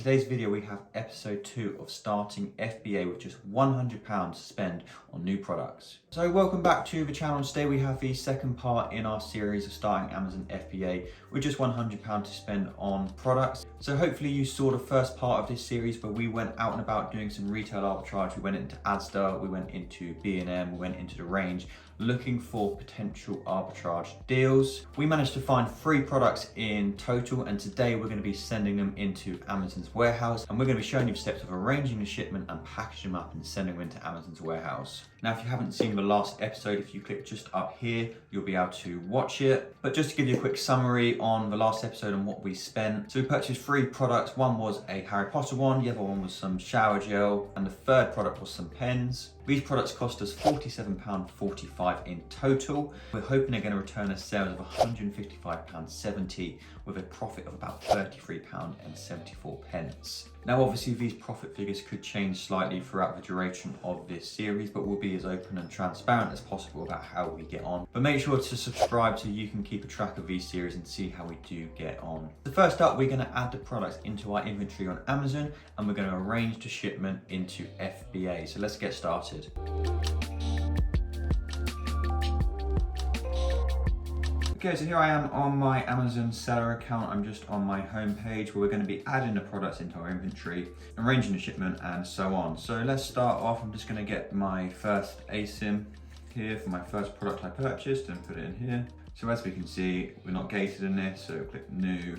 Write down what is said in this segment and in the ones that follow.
today's video we have episode 2 of starting FBA with just £100 to spend on new products. So welcome back to the channel. Today we have the second part in our series of starting Amazon FBA with just £100 to spend on products. So hopefully you saw the first part of this series where we went out and about doing some retail arbitrage. We went into Asda, we went into B&M, we went into the range looking for potential arbitrage deals. We managed to find 3 products in total, and today we're going to be sending them into Amazon's warehouse, and we're going to be showing you the steps of arranging the shipment and packaging them up and sending them into Amazon's warehouse. Now, if you haven't seen the last episode, if you click just up here, you'll be able to watch it. But just to give you a quick summary on the last episode and what we spent. So we purchased 3 products. One was a Harry Potter one, the other one was some shower gel, and the third product was some pens. These products cost us £47.45 in total. We're hoping they're going to return us sales of £155.70 with a profit of about £33.74. Now obviously these profit figures could change slightly throughout the duration of this series, but we'll be as open and transparent as possible about how we get on. But make sure to subscribe so you can keep a track of these series and see how we do get on. So first up, we're going to add the products into our inventory on Amazon, and we're going to arrange the shipment into FBA. So let's get started. Okay, so here I am on my Amazon seller account. I'm just on my home page where we're going to be adding the products into our inventory, arranging the shipment and so on. So let's start off. I'm just going to get my first ASIN here for my first product I purchased and put it in here. So as we can see, we're not gated in this, so click new,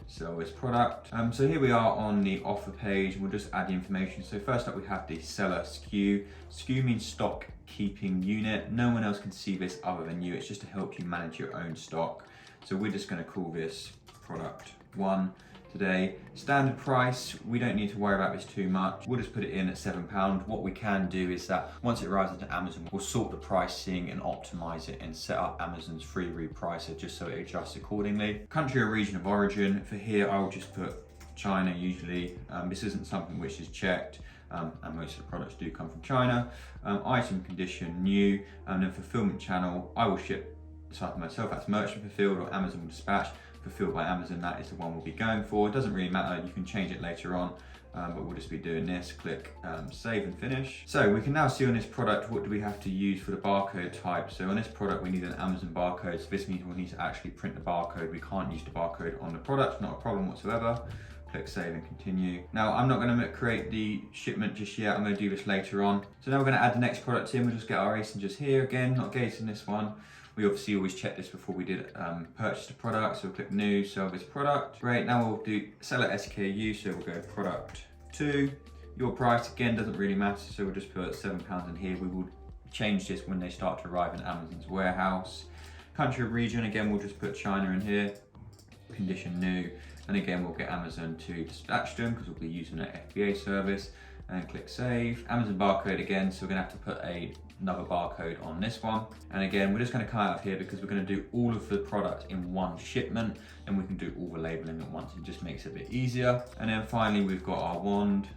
sell this product. So here we are on the offer page, and we'll just add the information. So first up we have the seller SKU. SKU means stock keeping unit. No one else can see this other than you. It's just to help you manage your own stock. So we're just going to call this product 1 today. Standard price, we don't need to worry about this too much. We'll just put it in at £7. What we can do is that once it arrives into Amazon, we'll sort the pricing and optimize it and set up Amazon's free repricer just so it adjusts accordingly. Country or region of origin, for here I will just put China usually. This isn't something which is checked. And most of the products do come from China. Item condition new, and then fulfillment channel, I will ship this item myself. That's merchant fulfilled or Amazon will dispatch. Fulfilled by Amazon, that is the one we'll be going for. It doesn't really matter, you can change it later on, but we'll just be doing this. Click save and finish. So we can now see on this product what do we have to use for the barcode type. So on this product we need an Amazon barcode, so this means we'll need to actually print the barcode. We can't use the barcode on the product, not a problem whatsoever. Click save and continue. Now I'm not going to create the shipment just yet, I'm going to do this later on. So now we're going to add the next product in. We'll just get our ASIN just here again, not gating this one. We obviously always check this before we did purchase the product, so we'll click new, sell this product. Great, now we'll do seller SKU, so we'll go product 2. Your price, again, doesn't really matter, so we'll just put £7 in here. We will change this when they start to arrive in Amazon's warehouse. Country or region, again, we'll just put China in here. Condition new, and again, we'll get Amazon to dispatch them because we'll be using an FBA service, and click save. Amazon barcode again, so we're gonna have to put another barcode on this one. And again, we're just going to come out of here because we're going to do all of the product in one shipment, and we can do all the labeling at once. It just makes it a bit easier. And then finally, we've got our wand.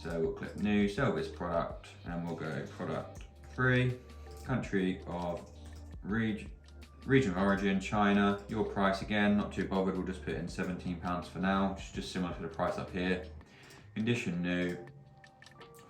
So we'll click new, sell this product, and we'll go product 3, country of region of origin, China. Your price, again, not too bothered. We'll just put in £17 for now, which is just similar to the price up here. Condition new.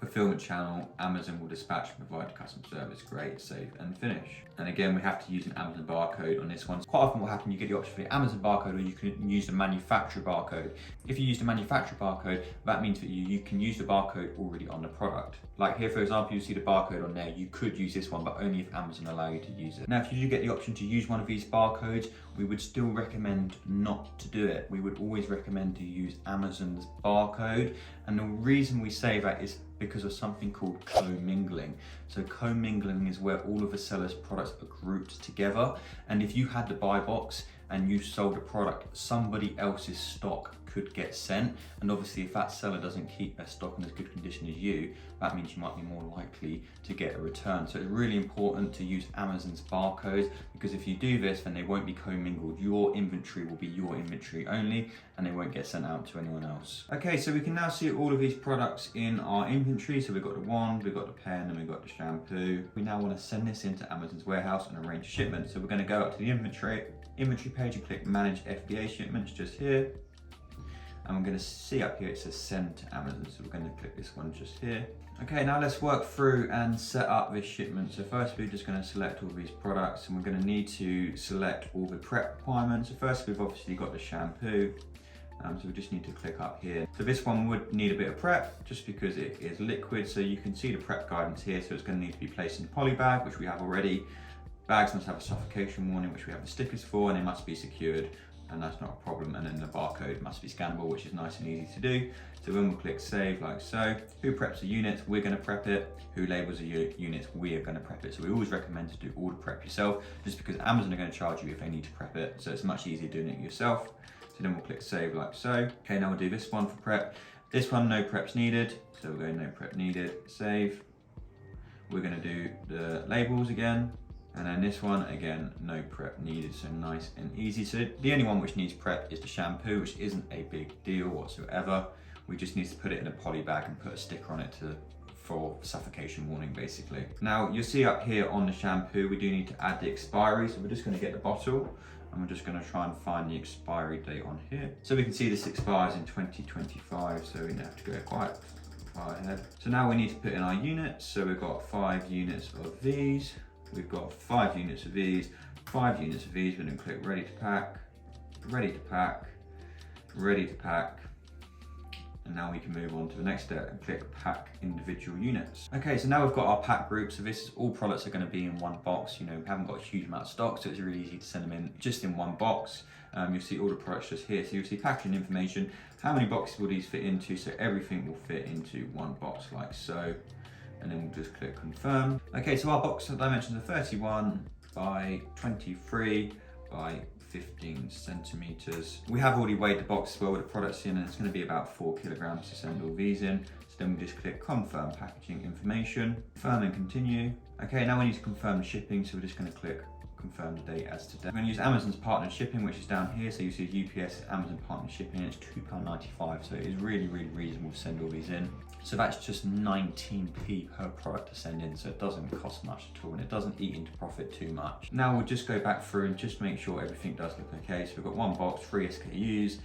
Fulfillment channel, Amazon will dispatch and provide customer service. Great, save and finish. And again, we have to use an Amazon barcode on this one. Quite often what happens, you get the option for the Amazon barcode, or you can use the manufacturer barcode. If you use the manufacturer barcode, that means that you can use the barcode already on the product. Like here, for example, you see the barcode on there. You could use this one, but only if Amazon allow you to use it. Now, if you do get the option to use one of these barcodes, we would still recommend not to do it. We would always recommend to use Amazon's barcode. And the reason we say that is because of something called commingling. So commingling is where all of the seller's products are grouped together. And if you had the buy box and you sold a product, somebody else's stock could get sent. And obviously if that seller doesn't keep their stock in as good condition as you, that means you might be more likely to get a return. So it's really important to use Amazon's barcodes, because if you do this, then they won't be commingled. Your inventory will be your inventory only, and they won't get sent out to anyone else. Okay, so we can now see all of these products in our inventory. So we've got the wand, we've got the pen, and we've got the shampoo. We now want to send this into Amazon's warehouse and arrange a shipment. So we're going to go up to the inventory page and click manage FBA shipments just here. and we're going to see up here it says send to Amazon, so we're going to click this one just here. Okay, now let's work through and set up this shipment. So first we're just going to select all these products, and we're going to need to select all the prep requirements. So first we've obviously got the shampoo, so we just need to click up here. So this one would need a bit of prep just because it is liquid, so you can see the prep guidance here. So it's going to need to be placed in a poly bag, which we have already. Bags must have a suffocation warning, which we have the stickers for, and they must be secured, and that's not a problem. And then the barcode must be scannable, which is nice and easy to do. So when we'll click save like so, who preps the units, we're going to prep it. Who labels the units, we are going to prep it. So we always recommend to do all the prep yourself, just because Amazon are going to charge you if they need to prep it. So it's much easier doing it yourself. So then we'll click save like so. Okay, now we'll do this one for prep. This one, no preps needed. So we'll go no prep needed, save. We're going to do the labels again. And then this one, again, no prep needed, so nice and easy. So the only one which needs prep is the shampoo, which isn't a big deal whatsoever. We just need to put it in a poly bag and put a sticker on it for suffocation warning, basically. Now, you'll see up here on the shampoo, we do need to add the expiry. So we're just gonna get the bottle, and we're just gonna try and find the expiry date on here. So we can see this expires in 2025, so we have to go quite far ahead. So now we need to put in our units. So we've got 5 units of these. We've got 5 units of these, 5 units of these. We're going to click ready to pack, ready to pack, ready to pack. And now we can move on to the next step and click pack individual units. Okay, so now we've got our pack group. So this is all products are going to be in one box. You know, we haven't got a huge amount of stock, so it's really easy to send them in just in one box. You'll see all the products just here. So you'll see packaging information. How many boxes will these fit into? So everything will fit into one box like so. And then we'll just click confirm. Okay, so our box dimensions are 31 by 23 by 15 centimeters. We have already weighed the box as well with the products in, and it's going to be about 4 kilograms to send all these in. So then we just click confirm packaging information, confirm and continue. Okay, now we need to confirm the shipping, so we're just going to click confirm the date as today. We're going to use Amazon's partner shipping, which is down here. So you see UPS Amazon partner shipping, and it's £2.95. So it is really, really reasonable to send all these in. So that's just 19p per product to send in, so it doesn't cost much at all, and it doesn't eat into profit too much. Now we'll just go back through and just make sure everything does look okay. So we've got one box, 3 SKUs,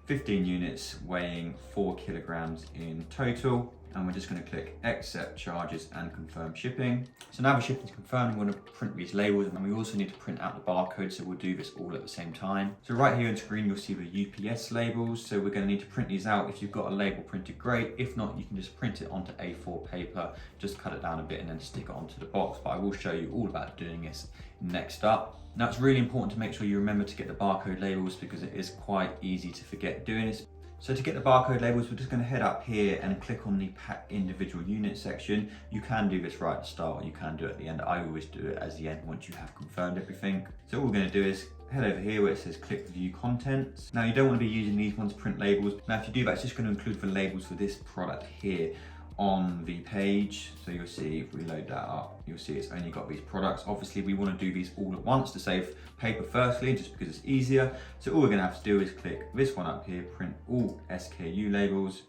15 units weighing 4 kilograms in total. And we're just going to click accept charges and confirm shipping. So now the shipping is confirmed, we're going to print these labels, and we also need to print out the barcode, so we'll do this all at the same time. So right here on screen you'll see the UPS labels, so we're going to need to print these out. If you've got a label printed, great. If not, you can just print it onto A4 paper, just cut it down a bit and then stick it onto the box. But I will show you all about doing this next up. Now it's really important to make sure you remember to get the barcode labels, because it is quite easy to forget doing this. So to get the barcode labels, we're just going to head up here and click on the pack individual unit section. You can do this right at the start, or you can do it at the end. I always do it as the end once you have confirmed everything. So all we're going to do is head over here where it says click view contents. Now you don't want to be using these ones to print labels. Now if you do that, it's just going to include the labels for this product here on the page. So you'll see if we load that up, you'll see it's only got these products. Obviously we want to do these all at once to save paper firstly, just because it's easier. So all we're going to have to do is click this one up here, print all SKU labels.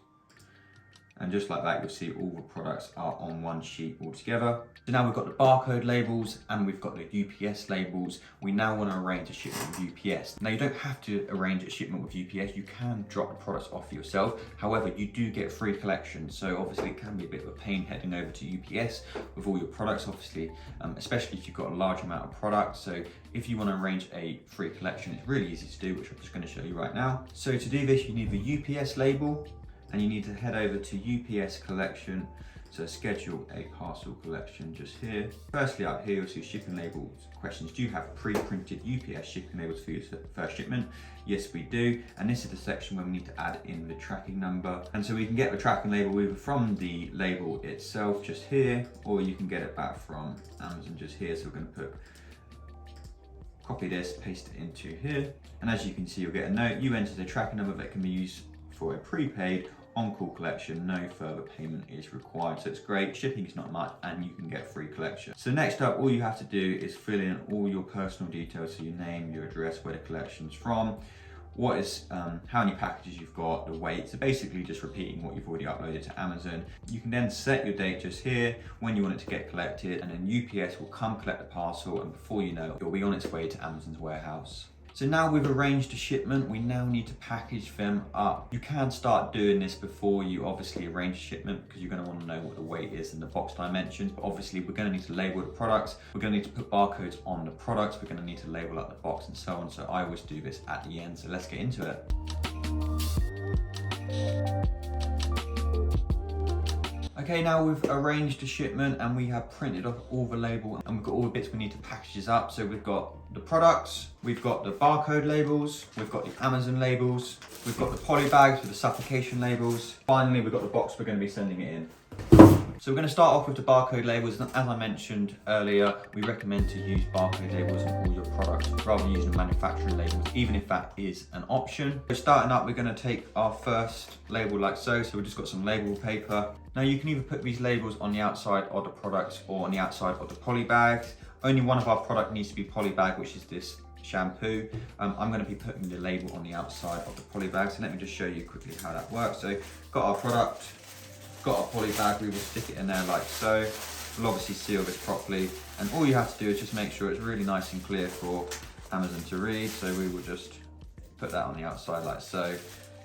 And just like that, you'll see all the products are on one sheet all together. So now we've got the barcode labels and we've got the UPS labels. We now want to arrange a shipment with UPS. Now you don't have to arrange a shipment with UPS. You can drop the products off yourself. However, you do get free collection. So obviously it can be a bit of a pain heading over to UPS with all your products, obviously, especially if you've got a large amount of products. So if you want to arrange a free collection, it's really easy to do, which I'm just going to show you right now. So to do this, you need the UPS label, and you need to head over to UPS collection. So schedule a parcel collection just here. Firstly up here, you'll see shipping labels questions. Do you have pre-printed UPS shipping labels for your first shipment? Yes, we do. And this is the section where we need to add in the tracking number. And so we can get the tracking label either from the label itself just here, or you can get it back from Amazon just here. So we're going to copy this, paste it into here. And as you can see, you'll get a note. You enter the tracking number that can be used for a prepaid on-call collection. No further payment is required. So it's great, shipping is not much, and you can get free collection. So next up, all you have to do is fill in all your personal details, so your name, your address, where the collection's from, what is how many packages you've got, the weight. So basically just repeating what you've already uploaded to Amazon. You can then set your date just here, when you want it to get collected, and then UPS will come collect the parcel, and before you know it, it'll be on its way to Amazon's warehouse. So now we've arranged a shipment, we now need to package them up. You can start doing this before you obviously arrange a shipment, because you're going to want to know what the weight is and the box dimensions. But obviously we're going to need to label the products, we're going to need to put barcodes on the products, we're going to need to label up the box and so on. So I always do this at the end. So let's get into it. Okay, now we've arranged a shipment and we have printed off all the label and we've got all the bits we need to package this up. So we've got the products, we've got the barcode labels, we've got the Amazon labels, we've got the poly bags with the supplication labels. Finally, we've got the box we're going to be sending it in. So we're going to start off with the barcode labels. As I mentioned earlier, we recommend to use barcode labels on all your products rather than using manufacturing labels, even if that is an option. So starting up, we're going to take our first label like so. So we've just got some label paper. Now you can either put these labels on the outside of the products or on the outside of the poly bags. Only one of our product needs to be poly bag, which is this shampoo. I'm going to be putting the label on the outside of the poly bag. So let me just show you quickly how that works. So got our product, got our poly bag, we will stick it in there like so. We'll obviously seal this properly, and all you have to do is just make sure it's really nice and clear for Amazon to read. So we will just put that on the outside like so,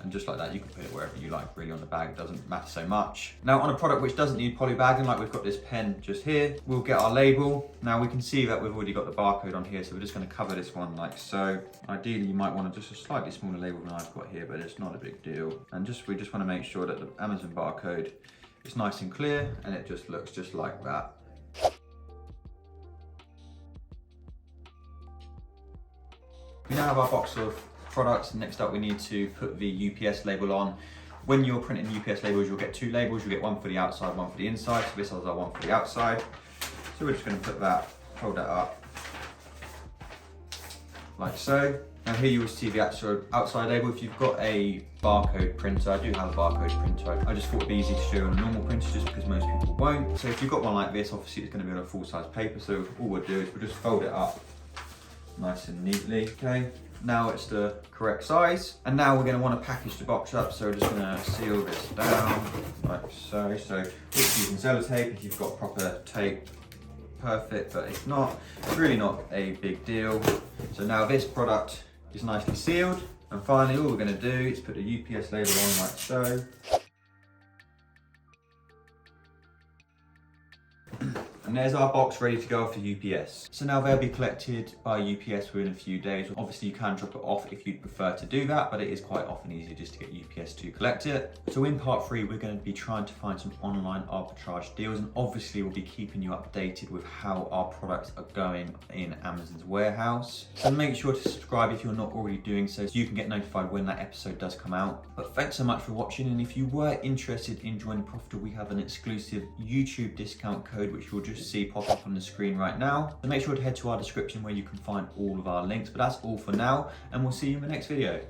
and just like that, you can put it wherever you like really on the bag, it doesn't matter so much. Now on a product which doesn't need poly bagging, like we've got this pen just here, we'll get our label. Now we can see that we've already got the barcode on here, so we're just going to cover this one like so. Ideally you might want just a slightly smaller label than I've got here, but it's not a big deal. And we just want to make sure that the Amazon barcode is nice and clear and it just looks just like that. We now have our box of products. Next up we need to put the UPS label on. When you're printing UPS labels, you'll get two labels. You'll get one for the outside, one for the inside. So this is our one for the outside. So we're just going to put that, hold that up like so. Now here you will see the actual outside label. If you've got a barcode printer, I do have a barcode printer. I just thought it'd be easy to show on a normal printer just because most people won't. So if you've got one like this, obviously it's going to be on a full size paper. So all we'll do is we'll just fold it up nice and neatly, okay? Now it's the correct size. And now we're going to want to package the box up. So we're just going to seal this down like so. So using sellotape, if you've got proper tape, perfect, but if not, it's really not a big deal. So now this product is nicely sealed. And finally, all we're going to do is put the UPS label on like so. And there's our box ready to go off to UPS. So now they'll be collected by UPS within a few days. Obviously you can drop it off if you'd prefer to do that, but it is quite often easier just to get UPS to collect it. So in part 3, we're going to be trying to find some online arbitrage deals, and obviously we'll be keeping you updated with how our products are going in Amazon's warehouse. So make sure to subscribe if you're not already doing so you can get notified when that episode does come out. But thanks so much for watching, and if you were interested in joining Profitl, we have an exclusive YouTube discount code which you'll just see pop up on the screen right now. So make sure to head to our description where you can find all of our links. But that's all for now, and we'll see you in the next video.